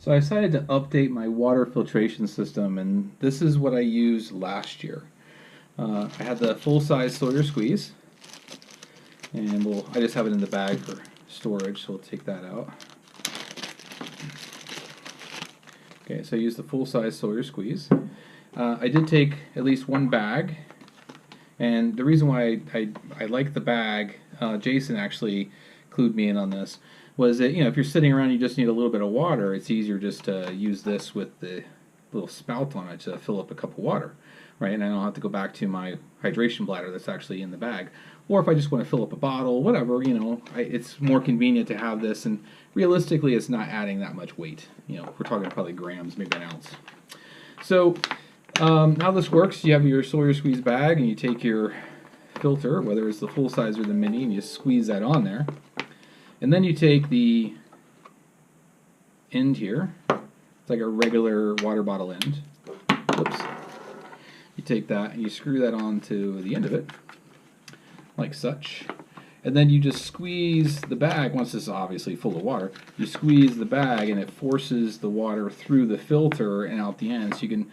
So I decided to update my water filtration system, and this is what I used last year. I had the full-size Sawyer squeeze, and I just have it in the bag for storage, so we'll take that out. Okay, so I used the full-size Sawyer squeeze. I did take at least one bag, and the reason why I like the bag, Jason actually clued me in on this, was that, if you're sitting around and you just need a little bit of water, it's easier just to use this with the little spout on it to fill up a cup of water, right? And I don't have to go back to my hydration bladder that's actually in the bag. Or if I just want to fill up a bottle, whatever, it's more convenient to have this, and realistically it's not adding that much weight. We're talking probably grams, maybe an ounce. So how this works, you have your Sawyer squeeze bag and you take your filter, whether it's the full size or the mini, and you squeeze that on there. And then you take the end here, it's like a regular water bottle end. Whoops. You take that and you screw that onto the end of it, like such. And then you just squeeze the bag, once it's obviously full of water, you squeeze the bag and it forces the water through the filter and out the end, so you can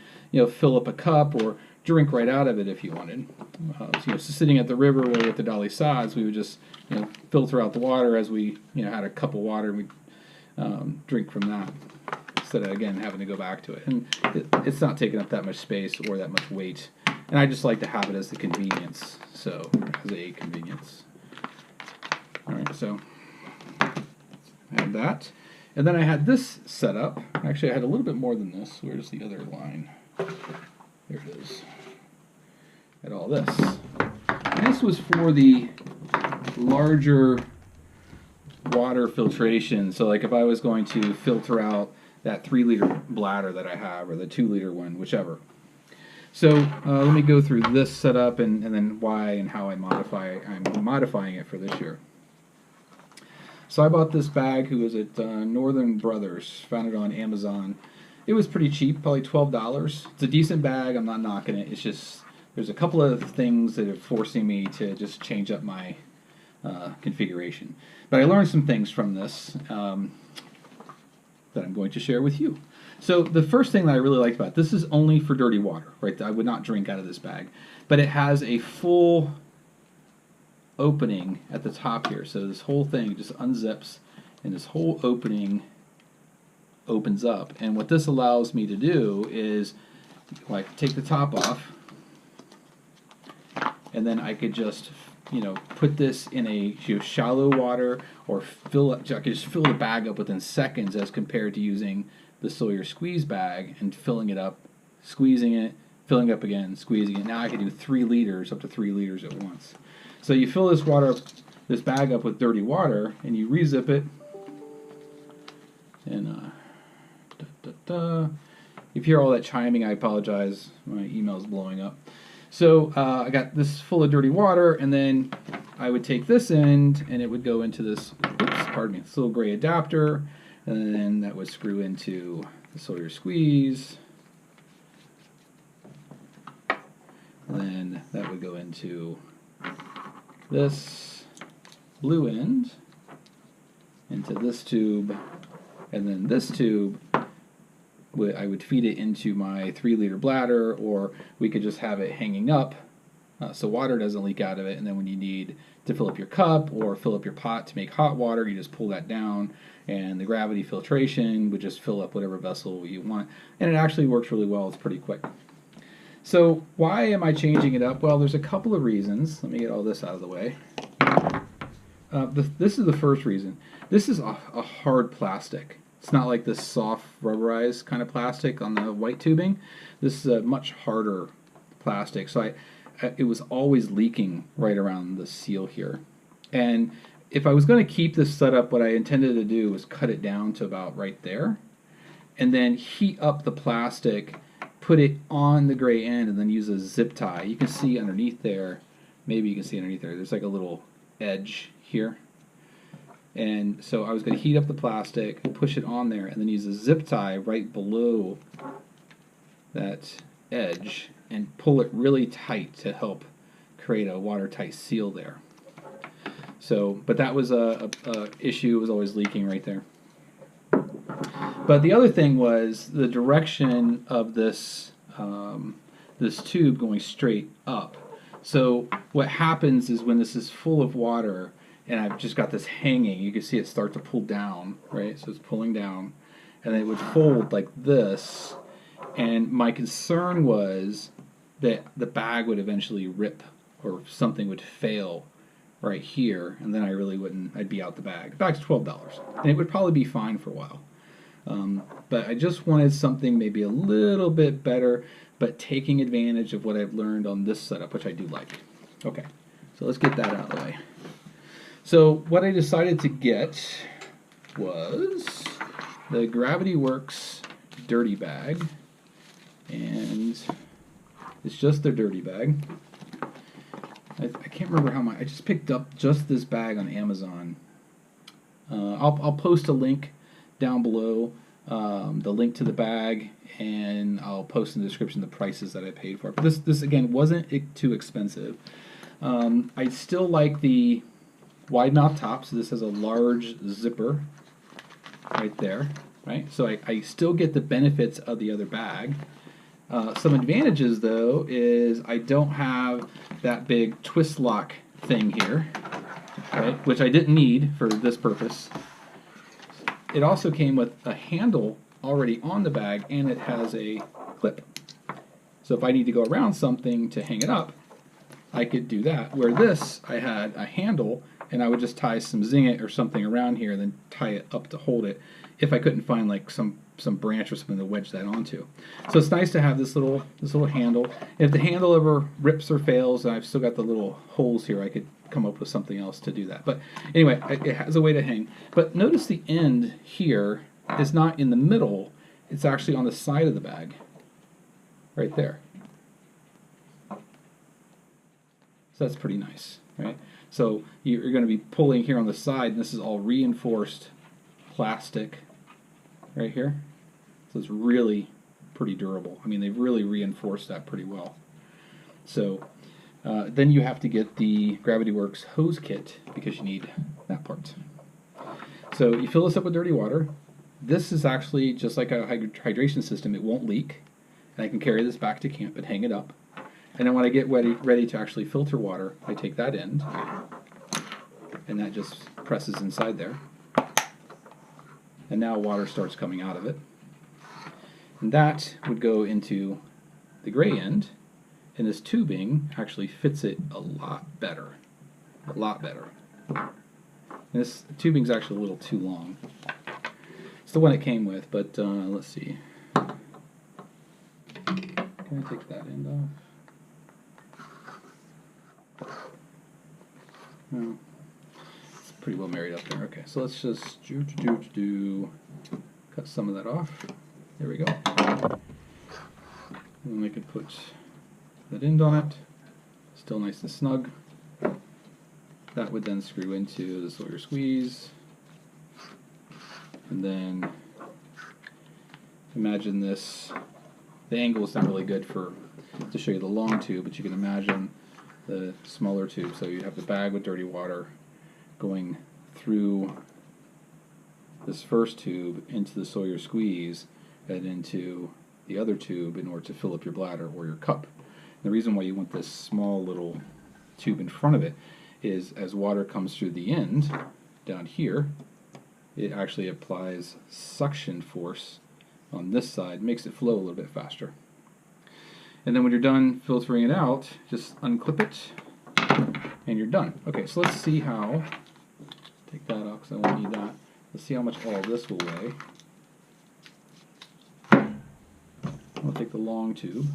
fill up a cup or drink right out of it if you wanted. So sitting at the river where with the dolly sods, we would just filter out the water as we had a cup of water, and we'd drink from that instead of again having to go back to it. And it's not taking up that much space or that much weight. And I just like to have it as the convenience. So as a convenience. All right, so I had that, and then I had this set up. Actually, I had a little bit more than this. Where's the other line? There it is. At all this. And this was for the larger water filtration. So like if I was going to filter out that 3-liter bladder that I have, or the 2-liter one, whichever. So let me go through this setup and then why and how I'm modifying it for this year. So I bought this bag, who was at Northern Brothers, found it on Amazon. It was pretty cheap, probably $12. It's a decent bag, I'm not knocking it. It's just, there's a couple of things that are forcing me to just change up my configuration. But I learned some things from this that I'm going to share with you. So the first thing that I really liked about this is only for dirty water, right? I would not drink out of this bag. But it has a full opening at the top here. So this whole thing just unzips, and this whole opening opens up. And what this allows me to do is like take the top off, and then I could just put this in a shallow water, or I could just fill the bag up within seconds, as compared to using the Sawyer squeeze bag and filling it up, squeezing it, filling up again, squeezing it. Now I can do 3 liters, up to 3 liters at once. So you fill this bag up with dirty water, and you re-zip it, and if you hear all that chiming, I apologize. My email's blowing up. So I got this full of dirty water, and then I would take this end, and it would go into this, this little gray adapter, and then that would screw into the Sawyer squeeze. And then that would go into this blue end, into this tube, and then this tube, I would feed it into my 3-liter bladder, or we could just have it hanging up so water doesn't leak out of it, and then when you need to fill up your cup or fill up your pot to make hot water, you just pull that down, and the gravity filtration would just fill up whatever vessel you want. And it actually works really well. It's pretty quick. So why am I changing it up? Well, there's a couple of reasons. Let me get all this out of the way. This is the first reason. This is a hard plastic. It's not like this soft rubberized kind of plastic on the white tubing. This is a much harder plastic. So it was always leaking right around the seal here. And if I was going to keep this set up, what I intended to do was cut it down to about right there, and then heat up the plastic, put it on the gray end, and then use a zip tie. You can see underneath there, maybe you can see underneath there, there's like a little edge here. And so I was going to heat up the plastic, push it on there, and then use a zip tie right below that edge and pull it really tight to help create a watertight seal there. So, but that was a issue. It was always leaking right there. But the other thing was the direction of this this tube going straight up. So what happens is when this is full of water and I've just got this hanging, you can see it start to pull down, right? So it's pulling down, and then it would fold like this. And my concern was that the bag would eventually rip or something would fail right here, and then I really wouldn't, I'd be out the bag. The bag's $12, and it would probably be fine for a while. But I just wanted something maybe a little bit better, but taking advantage of what I've learned on this setup, which I do like. Okay, so let's get that out of the way. So what I decided to get was the GravityWorks dirty bag, and it's just their dirty bag. I can't remember how much. I just picked up just this bag on Amazon. I'll post a link down below, the link to the bag, and I'll post in the description the prices that I paid for it. But this again wasn't too expensive. I still like the wide mouth top, so this has a large zipper right there, right? So I still get the benefits of the other bag. Some advantages though is I don't have that big twist lock thing here, right, which I didn't need for this purpose. It also came with a handle already on the bag, and it has a clip. So if I need to go around something to hang it up, I could do that. Where this, I had a handle, and I would just tie some zinget or something around here, and then tie it up to hold it if I couldn't find like some branch or something to wedge that onto. So it's nice to have this little handle. If the handle ever rips or fails, and I've still got the little holes here, I could come up with something else to do that. But anyway, it has a way to hang. But notice the end here is not in the middle, it's actually on the side of the bag, right there. So that's pretty nice, right? So you're going to be pulling here on the side, and this is all reinforced plastic right here. So it's really pretty durable. I mean, they've really reinforced that pretty well. So then you have to get the GravityWorks hose kit because you need that part. So you fill this up with dirty water. This is actually just like a hydration system. It won't leak. And I can carry this back to camp and hang it up. And then when I get ready to actually filter water, I take that end, and that just presses inside there. And now water starts coming out of it. And that would go into the gray end, and this tubing actually fits it a lot better. A lot better. And this tubing's actually a little too long. It's the one it came with, but let's see. Can I take that end off? No. It's pretty well married up there. Okay, so let's just cut some of that off. There we go. And then I could put that end on it. Still nice and snug. That would then screw into the Sawyer squeeze. And then imagine this. The angle is not really good to show you the long tube, but you can imagine the smaller tube. So you have the bag with dirty water going through this first tube into the Sawyer squeeze and into the other tube in order to fill up your bladder or your cup. And the reason why you want this small little tube in front of it is as water comes through the end down here, it actually applies suction force on this side, makes it flow a little bit faster. And then when you're done filtering it out, just unclip it and you're done. Okay, so let's see how, take that off because I won't need that. Let's see how much all this will weigh. I'll take the long tube.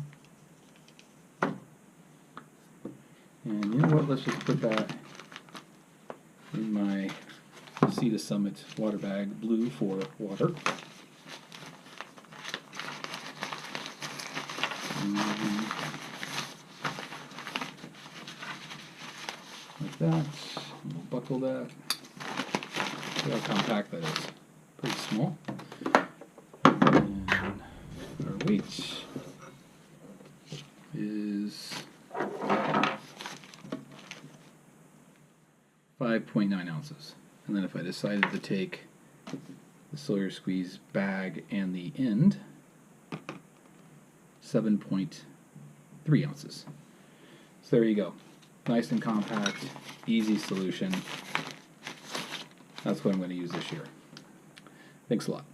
And you know what, let's just put that in my Sea to Summit water bag, blue for water. Like that. We'll buckle that. See how compact that is. Pretty small. And our weight is 5.9 ounces. And then if I decided to take the solar squeeze bag and the end, 7.3 ounces. So there you go. Nice and compact, easy solution. That's what I'm going to use this year. Thanks a lot.